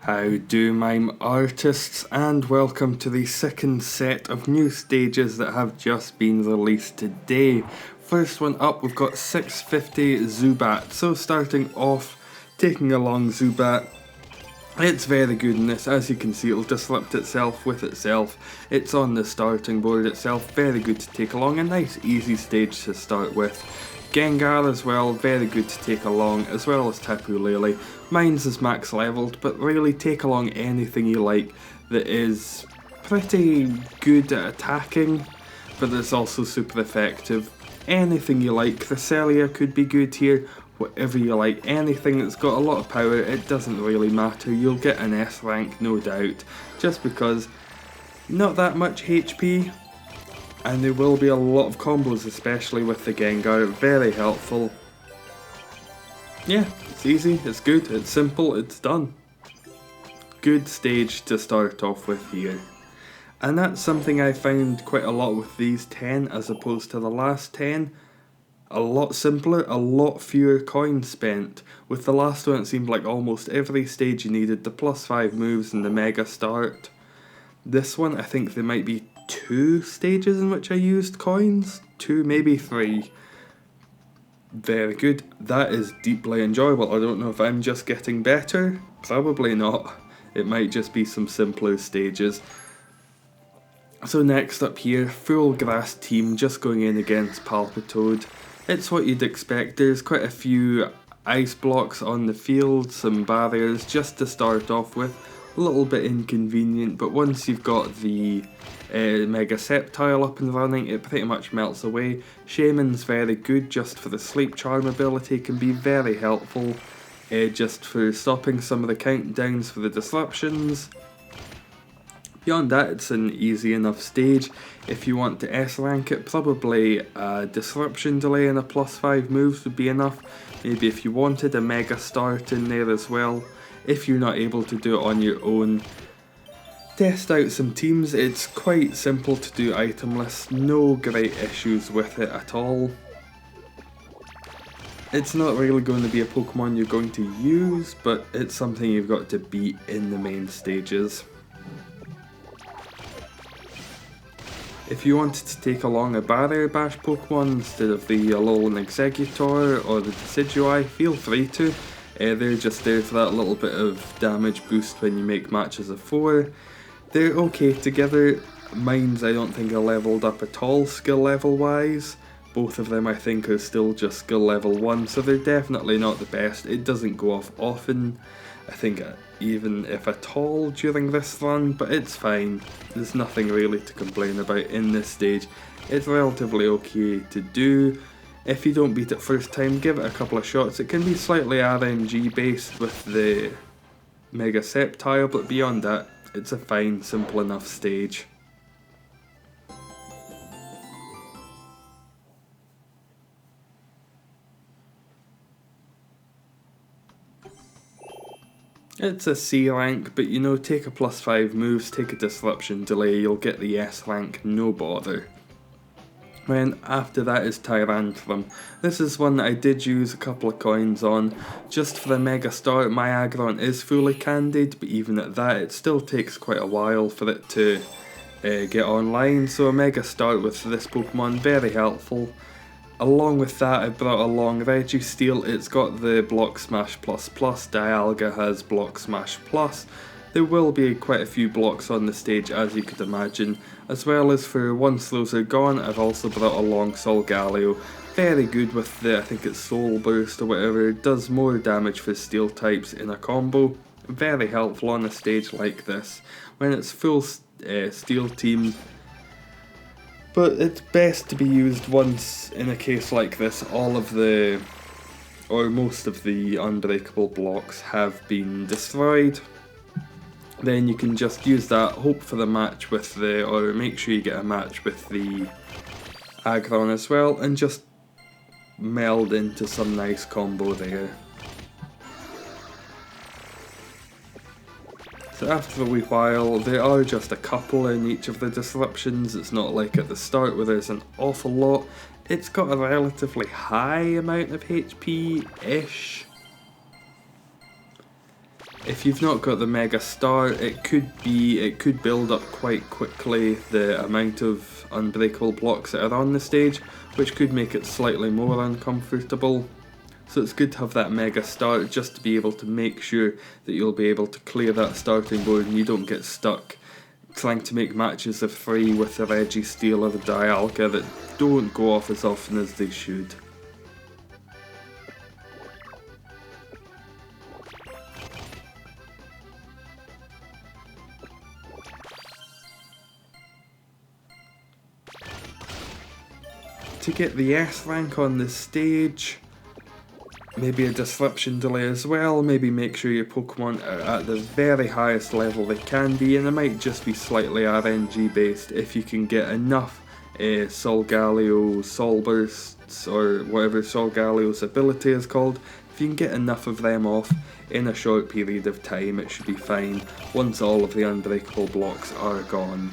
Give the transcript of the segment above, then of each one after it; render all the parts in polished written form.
How do Mime Artists, and welcome to the second set of new stages that have just been released today. First one up, we've got 650 Zubat. So starting off, taking along Zubat. It's very good in this. As you can see, it'll disrupt itself with itself. It's on the starting board itself, very good to take along, a nice easy stage to start with. Gengar as well, very good to take along, as well as Tapu Lele. Mine's is max leveled, but really take along anything you like that is pretty good at attacking, but that's also super effective. Anything you like, Cresselia could be good here, whatever you like, anything that's got a lot of power, it doesn't really matter, you'll get an S rank no doubt, just because not that much HP, and there will be a lot of combos, especially with the Gengar, very helpful. Yeah, it's easy, it's good, it's simple, it's done. Good stage to start off with here. And that's something I found quite a lot with these 10 as opposed to the last 10. A lot simpler, a lot fewer coins spent. With the last one it seemed like almost every stage you needed the +5 moves and the mega start. This one I think there might be 2 stages in which I used coins, 2, maybe 3. Very good, that is deeply enjoyable. I don't know if I'm just getting better, probably not. It might just be some simpler stages. So next up here, full grass team just going in against Palpitoad. It's what you'd expect, there's quite a few ice blocks on the field, some barriers just to start off with. A little bit inconvenient, but once you've got the Mega Sceptile up and running, it pretty much melts away. Shaman's very good just for the Sleep Charm ability, can be very helpful just for stopping some of the countdowns for the disruptions. Beyond that, it's an easy enough stage. If you want to S rank it, probably a disruption delay and a +5 moves would be enough. Maybe if you wanted a mega start in there as well. If you're not able to do it on your own, test out some teams. It's quite simple to do itemless, no great issues with it at all. It's not really going to be a Pokemon you're going to use, but it's something you've got to beat in the main stages. If you wanted to take along a Barrier Bash Pokemon instead of the Alolan Exeggutor or the Decidueye, feel free to. They're just there for that little bit of damage boost when you make matches of 4. They're okay together. Mine's I don't think are leveled up at all skill level wise. Both of them I think are still just skill level 1, so they're definitely not the best. It doesn't go off often, I think even if at all during this run, but it's fine. There's nothing really to complain about in this stage. It's relatively okay to do. If you don't beat it first time, give it a couple of shots. It can be slightly RNG based with the Mega Sceptile, but beyond that, it's a fine, simple enough stage. It's a C rank, but you know, take a +5 moves, take a disruption delay, you'll get the S rank, no bother. Then after that is Tyrantrum. This is one that I did use a couple of coins on. Just for the Mega Start, my Aggron is fully candied, but even at that it still takes quite a while for it to get online, so a Mega Start with this Pokemon, very helpful. Along with that I brought along Registeel. It's got the Block Smash++, Dialga has Block Smash+. There will be quite a few blocks on the stage as you could imagine, as well as for once those are gone I've also brought along Solgaleo. Very good with the, I think it's Soul Burst or whatever, does more damage for steel types in a combo. Very helpful on a stage like this, when it's full steel team. But it's best to be used once in a case like this all of the, or most of the unbreakable blocks have been destroyed. Then you can just use that, hope for the match with the, or make sure you get a match with the Aggron as well, and just meld into some nice combo there. So after a wee while, there are just a couple in each of the disruptions. It's not like at the start where there's an awful lot. It's got a relatively high amount of HP-ish. If you've not got the Mega Star, it could build up quite quickly the amount of unbreakable blocks that are on the stage, which could make it slightly more uncomfortable. So it's good to have that Mega Star just to be able to make sure that you'll be able to clear that starting board and you don't get stuck trying to make matches of 3 with the Registeel or the Dialga that don't go off as often as they should. To get the S rank on this stage, maybe a disruption delay as well, maybe make sure your Pokemon are at the very highest level they can be, and it might just be slightly RNG based if you can get enough Solgaleo Sol Bursts, or whatever Solgaleo's ability is called. If you can get enough of them off in a short period of time, it should be fine once all of the unbreakable blocks are gone.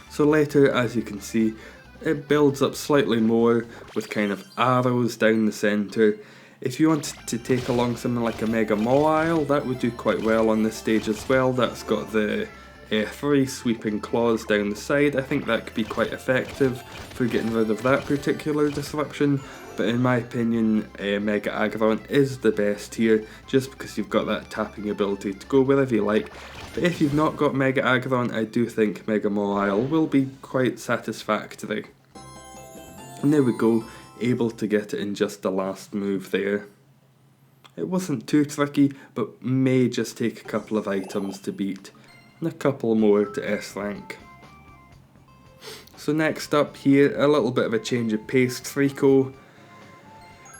So later, as you can see, it builds up slightly more with kind of arrows down the centre. If you wanted to take along something like a Mega Mawile, that would do quite well on this stage as well. That's got the 3 sweeping claws down the side. I think that could be quite effective for getting rid of that particular disruption, but in my opinion Mega Aggron is the best here, just because you've got that tapping ability to go wherever you like. But if you've not got Mega Aggron, I do think Mega Mawile will be quite satisfactory. And there we go, able to get it in just the last move there. It wasn't too tricky, but may just take a couple of items to beat, and a couple more to S rank. So next up here, a little bit of a change of pace. Freako,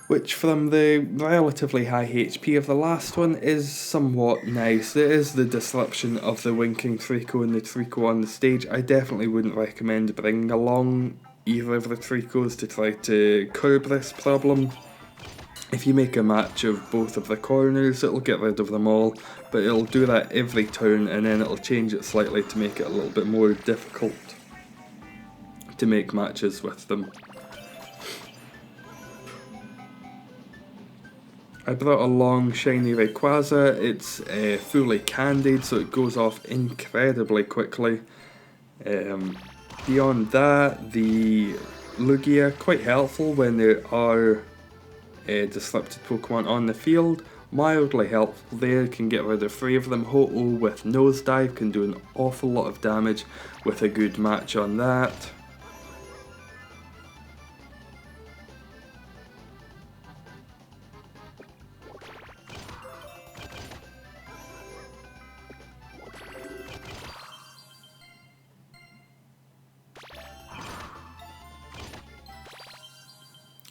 which from the relatively high HP of the last one is somewhat nice. It is the disruption of the winking Freako and the Freako on the stage. I definitely wouldn't recommend bringing along either of the Freakos to try to curb this problem. If you make a match of both of the corners, it'll get rid of them all, but it'll do that every turn and then it'll change it slightly to make it a little bit more difficult to make matches with them. I brought along Shiny Rayquaza. It's fully candied, so it goes off incredibly quickly. Beyond that, the Lugia, quite helpful when there are disrupted Pokemon on the field. Mildly helpful there, can get rid of 3 of them. Ho-Oh with Nosedive can do an awful lot of damage with a good match on that.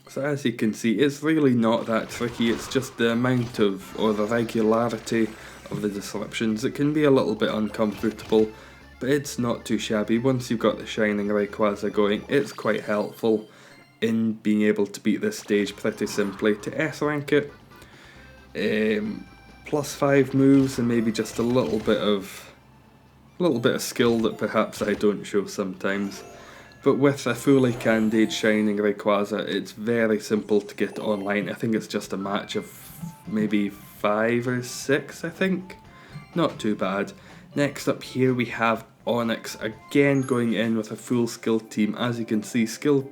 So as you can see, it's really not that tricky, it's just the amount of, or the regularity of the disruptions. It can be a little bit uncomfortable, but it's not too shabby. Once you've got the Shining Rayquaza going, it's quite helpful in being able to beat this stage pretty simply. To S rank it, +5 moves and maybe just a little bit of skill that perhaps I don't show sometimes. But with a fully candied Shining Rayquaza, it's very simple to get online. I think it's just a match of maybe 5 or 6, I think. Not too bad. Next up here we have Onix, again going in with a full skill team. As you can see, steel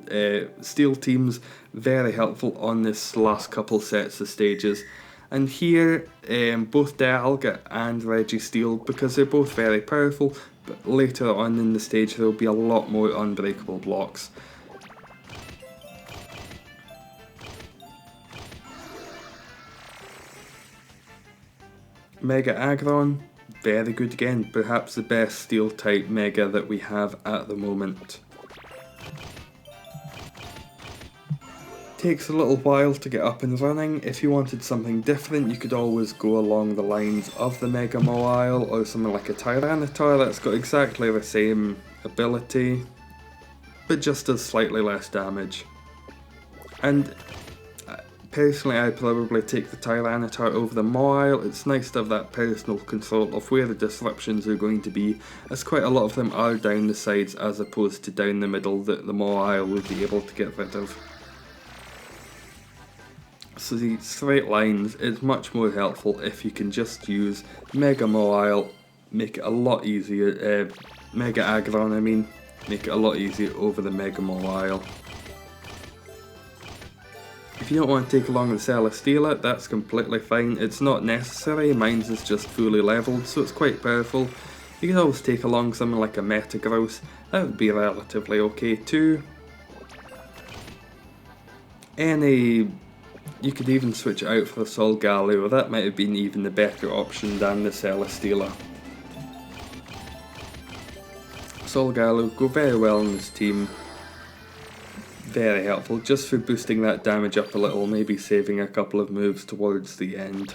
teams, very helpful on this last couple sets of stages. And here, both Dialga and Registeel, because they're both very powerful, but later on in the stage there will be a lot more unbreakable blocks. Mega Aggron, very good again, perhaps the best steel type Mega that we have at the moment. Takes a little while to get up and running. If you wanted something different, you could always go along the lines of the Mega Mawile or something like a Tyrantrum that's got exactly the same ability, but just does slightly less damage. And personally, I'd probably take the Tyranitar over the Mawile. It's nice to have that personal control of where the disruptions are going to be, as quite a lot of them are down the sides as opposed to down the middle that the Mawile would be able to get rid of. So these straight lines is much more helpful if you can just use Mega Mawile, make it a lot easier, Mega Aggron I mean, make it a lot easier over the Mega Mawile. If you don't want to take along the Celesteela, that's completely fine. It's not necessary, mine's is just fully leveled, so it's quite powerful. You can always take along something like a Metagross, that would be relatively okay too. You could even switch it out for the Solgaleo, that might have been even the better option than the Celesteela. Solgaleo go very well in this team. Very helpful, just for boosting that damage up a little, maybe saving a couple of moves towards the end.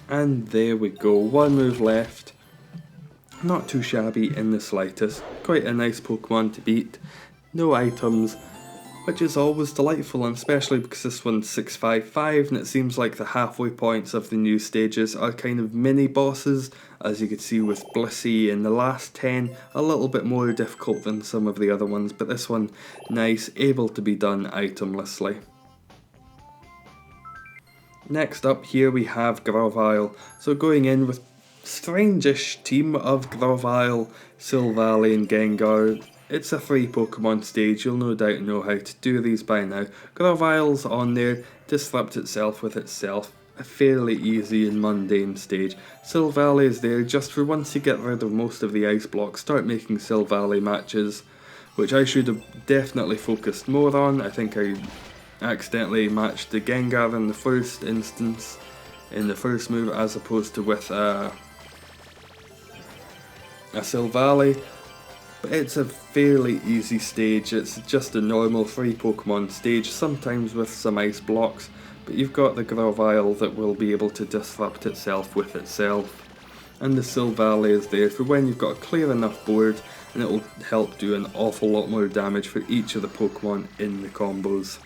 And there we go, one move left. Not too shabby in the slightest. Quite a nice Pokemon to beat. No items, which is always delightful, and especially because this one's 655 and it seems like the halfway points of the new stages are kind of mini bosses, as you could see with Blissey in the last 10, a little bit more difficult than some of the other ones, but this one nice, able to be done itemlessly. Next up here we have Grovyle, so going in with strange-ish team of Grovyle, Silvally and Gengar. It's a 3 Pokemon stage, you'll no doubt know how to do these by now. Grovyle's on there, disrupt itself with itself, a fairly easy and mundane stage. Silvally is there just for once you get rid of most of the ice blocks, start making Silvally matches, which I should have definitely focused more on. I think I accidentally matched the Gengar in the first instance, in the first move, as opposed to with a Silvally. But it's a fairly easy stage, it's just a normal 3 Pokemon stage, sometimes with some ice blocks, but you've got the Grovyle that will be able to disrupt itself with itself. And the Silvally is there for when you've got a clear enough board, and it will help do an awful lot more damage for each of the Pokemon in the combos.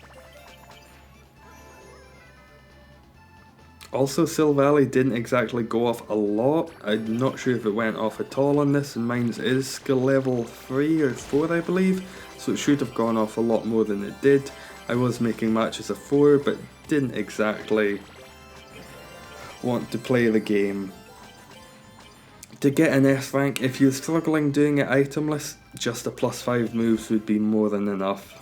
Also, Silvally didn't exactly go off a lot. I'm not sure if it went off at all on this, and mine is skill level 3 or 4 I believe, so it should have gone off a lot more than it did. I was making matches of 4, but didn't exactly want to play the game. To get an S rank, if you're struggling doing it itemless, just a +5 moves would be more than enough.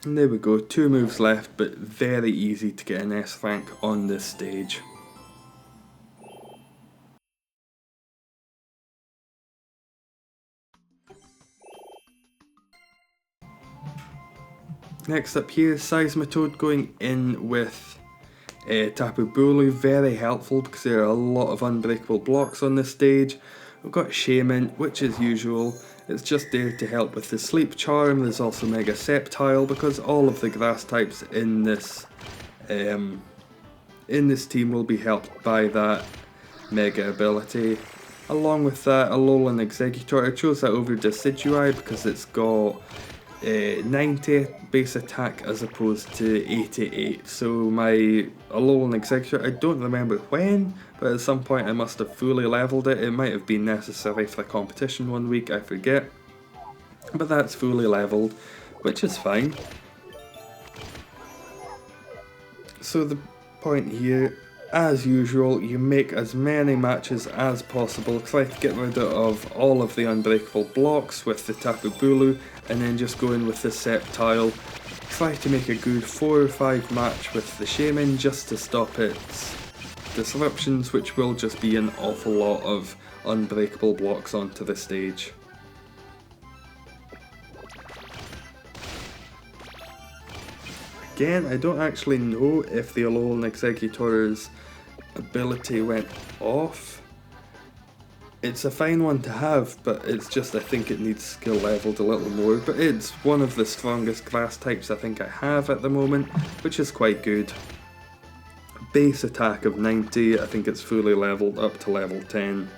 And there we go, 2 moves left, but very easy to get an S rank on this stage. Next up here, Seismitoad going in with Tapu Bulu, very helpful because there are a lot of unbreakable blocks on this stage. We've got Shaman, which is usual, it's just there to help with the Sleep Charm. There's also Mega Sceptile because all of the grass types in this team will be helped by that Mega ability. Along with that, Alolan Exeggutor, I chose that over Decidueye because it's got 90 base attack as opposed to 88, so my Alolan Exeggutor, I don't remember when, but at some point I must have fully leveled it. It might have been necessary for a competition one week, I forget, but that's fully leveled, which is fine. So the point here, as usual, you make as many matches as possible, try to get rid of all of the unbreakable blocks with the Tapu Bulu, and then just go in with the Sceptile. Try to make a good 4 or 5 match with the Shaman just to stop its disruptions, which will just be an awful lot of unbreakable blocks onto the stage. Again, I don't actually know if the Alolan Exeggutor's ability went off. It's a fine one to have, but it's just I think it needs skill leveled a little more. But it's one of the strongest grass types I think I have at the moment, which is quite good. Base attack of 90, I think it's fully leveled up to level 10.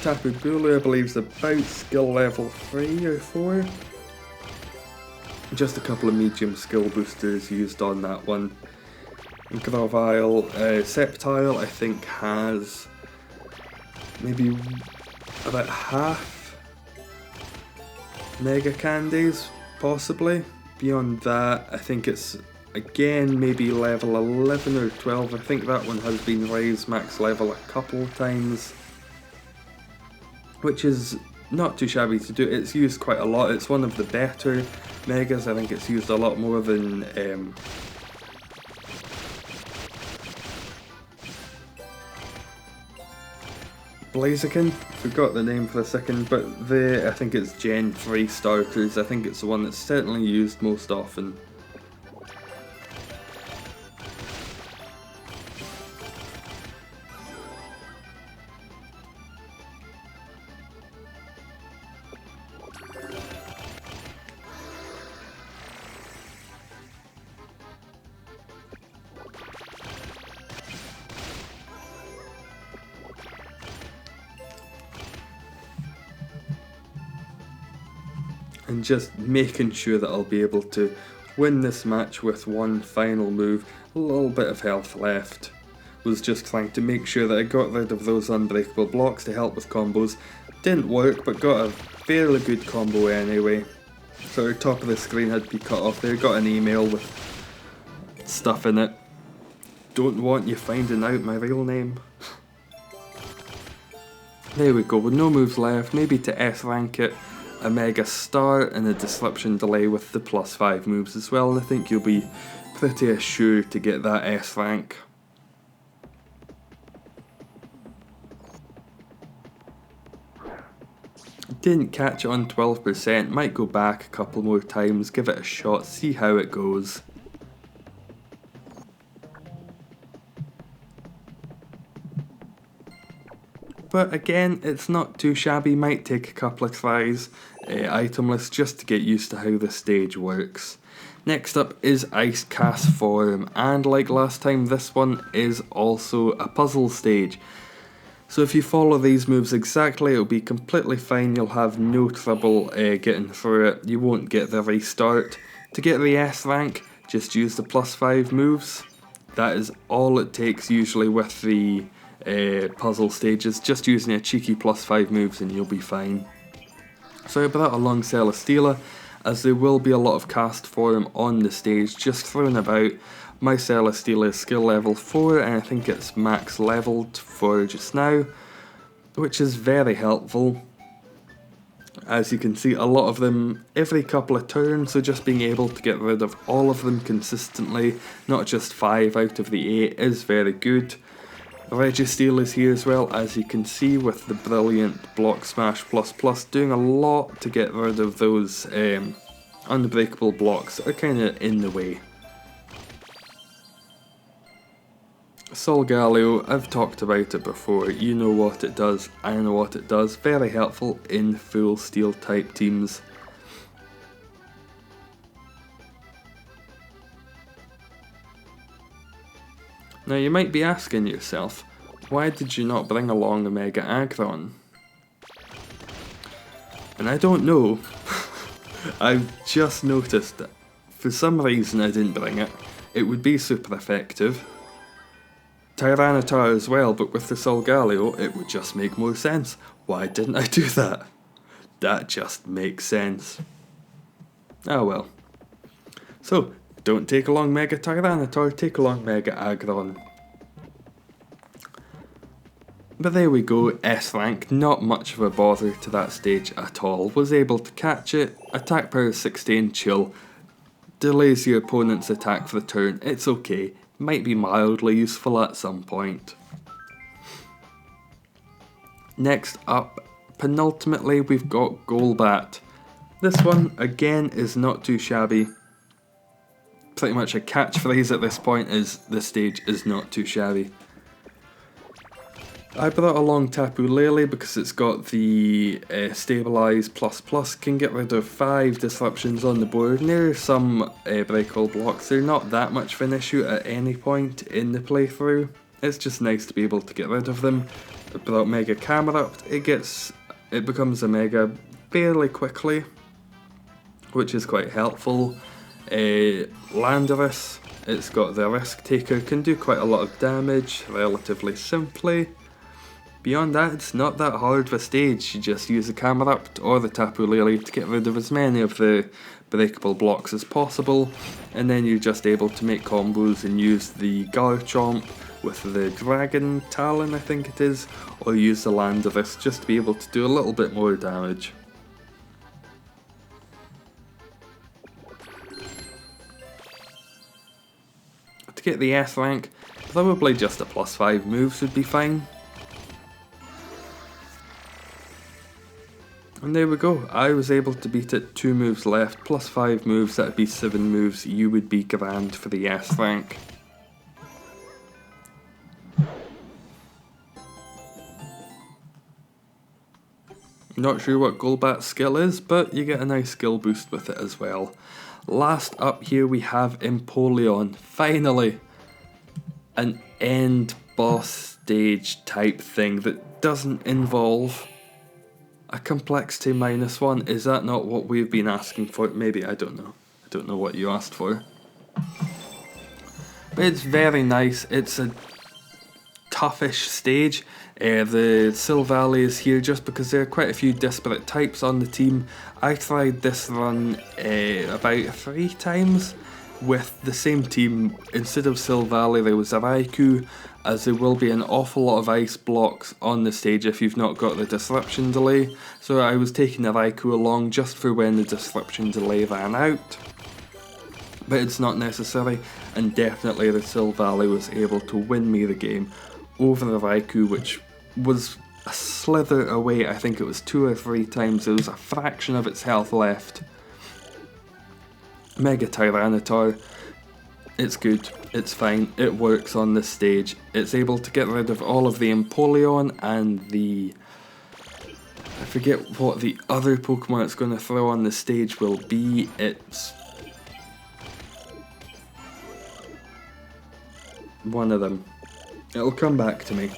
Tapu Bulu I believe is about skill level 3 or 4. Just a couple of medium skill boosters used on that one. Grovyle, Sceptile I think has maybe about half Mega Candies, possibly. Beyond that I think it's again maybe level 11 or 12, I think that one has been raised max level a couple times. Which is not too shabby to do, it's used quite a lot, it's one of the better Megas, I think it's used a lot more than Blaziken, forgot the name for a second, but I think it's Gen 3 starters, I think it's the one that's certainly used most often. And just making sure that I'll be able to win this match with one final move, a little bit of health left. Was just trying to make sure that I got rid of those unbreakable blocks to help with combos. Didn't work, but got a fairly good combo anyway. So top of the screen had to be cut off there, got an email with stuff in it. Don't want you finding out my real name. There we go, with no moves left, maybe to S-rank it. A Mega Start and a Disruption Delay with the +5 moves as well, and I think you'll be pretty assured to get that S rank. Didn't catch it on 12%, might go back a couple more times, give it a shot, see how it goes. But again, it's not too shabby, might take a couple of tries, itemless, just to get used to how the stage works. Next up is Icecast form, and like last time, this one is also a puzzle stage. So if you follow these moves exactly, it'll be completely fine, you'll have no trouble getting through it, you won't get the restart. To get the S rank, just use the +5 moves. That is all it takes usually with the puzzle stages, just using a cheeky +5 moves and you'll be fine. So I brought along Celesteela, as there will be a lot of cast form on the stage just thrown about. My Celesteela is skill level 4 and I think it's max leveled for just now, which is very helpful. As you can see, a lot of them every couple of turns, so just being able to get rid of all of them consistently, not just 5 out of the 8, is very good. Registeel is here as well, as you can see, with the brilliant Block Smash ++, doing a lot to get rid of those unbreakable blocks that are kind of in the way. Solgaleo, I've talked about it before, you know what it does, I know what it does, very helpful in full steel type teams. Now you might be asking yourself, why did you not bring along a Mega Aggron? And I don't know, I've just noticed that for some reason I didn't bring it. It would be super effective. Tyranitar as well, but with the Solgaleo it would just make more sense. Why didn't I do that? That just makes sense. Oh well. So, don't take along Mega Tyranitar, take along Mega Aggron. But there we go, S rank, not much of a bother to that stage at all. Was able to catch it, attack power 16, chill. Delays your opponent's attack for the turn, it's okay. Might be mildly useful at some point. Next up, penultimately, we've got Gallbat. This one, again, is not too shabby. Pretty much a catchphrase at this point is, this stage is not too shabby. I brought along Tapu Lele because it's got the Stabilize plus, can get rid of 5 disruptions on the board. Near some breakable blocks, they're not that much of an issue at any point in the playthrough. It's just nice to be able to get rid of them. I brought Mega Camerupt, it becomes a Mega fairly quickly, which is quite helpful. Landorus, it's got the Risk Taker, can do quite a lot of damage relatively simply. Beyond that, it's not that hard of a stage. You just use the Camerupt or the Tapu Lele to get rid of as many of the breakable blocks as possible, and then you're just able to make combos and use the Garchomp with the Dragon Talon, I think it is, or use the Landorus just to be able to do a little bit more damage. To get the S rank, probably just a +5 moves would be fine. And there we go, I was able to beat it 2 moves left, +5 moves, that'd be 7 moves, you would be grand for the S rank. Not sure what Gallbat's skill is, but you get a nice skill boost with it as well. Last up here we have Empoleon, finally! An end boss stage type thing that doesn't involve a complexity -1. Is that not what we've been asking for? Maybe, I don't know. I don't know what you asked for. But it's very nice. It's a toughish stage. The Silvally is here just because there are quite a few disparate types on the team. I tried this run about 3 times with the same team. Instead of Silvally there was a Raikou, as there will be an awful lot of ice blocks on the stage if you've not got the disruption delay. So I was taking a Raikou along just for when the disruption delay ran out. But it's not necessary, and definitely the Silvally was able to win me the game over the Raikou, which was a slither away. I think it was 2 or 3 times. There was a fraction of its health left. Mega Tyranitar, it's good, it's fine, it works on this stage. It's able to get rid of all of the Empoleon and the... I forget what the other Pokemon it's going to throw on the stage will be. It's one of them. It'll come back to me.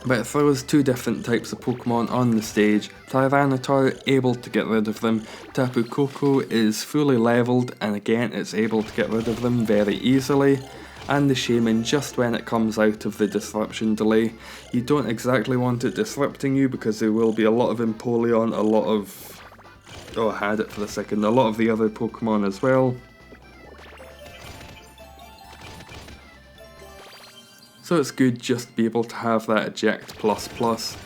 But it throws 2 different types of Pokemon on the stage. Tyranitar, able to get rid of them. Tapu Koko is fully leveled, and again it's able to get rid of them very easily. And the Shaman, just when it comes out of the disruption delay. You don't exactly want it disrupting you because there will be a lot of Empoleon, a lot of... oh, I had it for a second. A lot of the other Pokemon as well. So it's good just to be able to have that eject plus.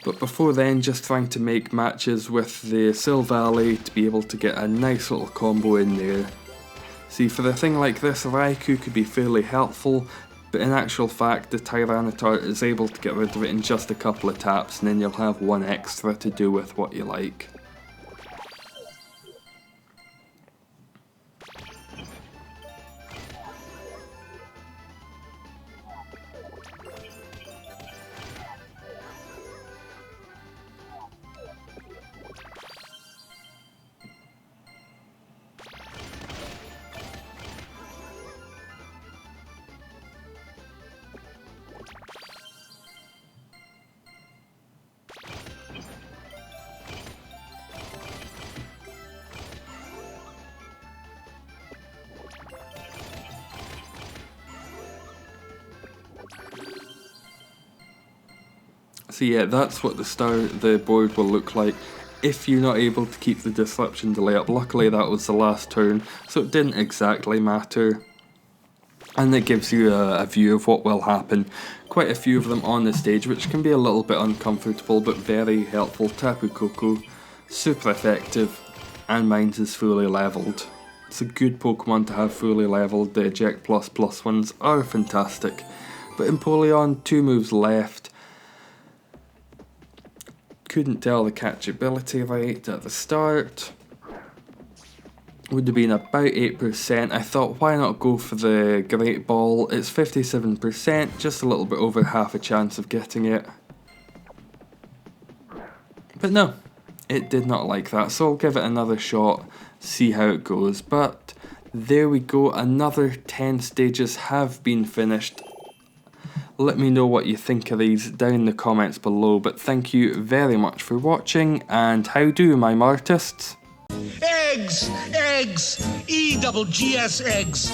But before then, just trying to make matches with the Silvally to be able to get a nice little combo in there. See, for a thing like this, Raikou could be fairly helpful, but in actual fact the Tyranitar is able to get rid of it in just a couple of taps, and then you'll have 1 extra to do with what you like. So yeah, that's what the board will look like if you're not able to keep the disruption delay up. Luckily that was the last turn, so it didn't exactly matter. And it gives you a view of what will happen. Quite a few of them on the stage, which can be a little bit uncomfortable, but very helpful. Tapu Koko, super effective, and mine's is fully leveled. It's a good Pokemon to have fully leveled. The Eject plus ones are fantastic. But Empoleon, 2 moves left. Couldn't tell the catchability rate at the start. Would have been about 8%. I thought, why not go for the Great Ball? It's 57%, just a little bit over half a chance of getting it. But no, it did not like that, so I'll give it another shot, see how it goes. But there we go, another 10 stages have been finished. Let me know what you think of these down in the comments below, but thank you very much for watching, and how do, Mime Artists? Eggs! Eggs! E-double-G-S eggs!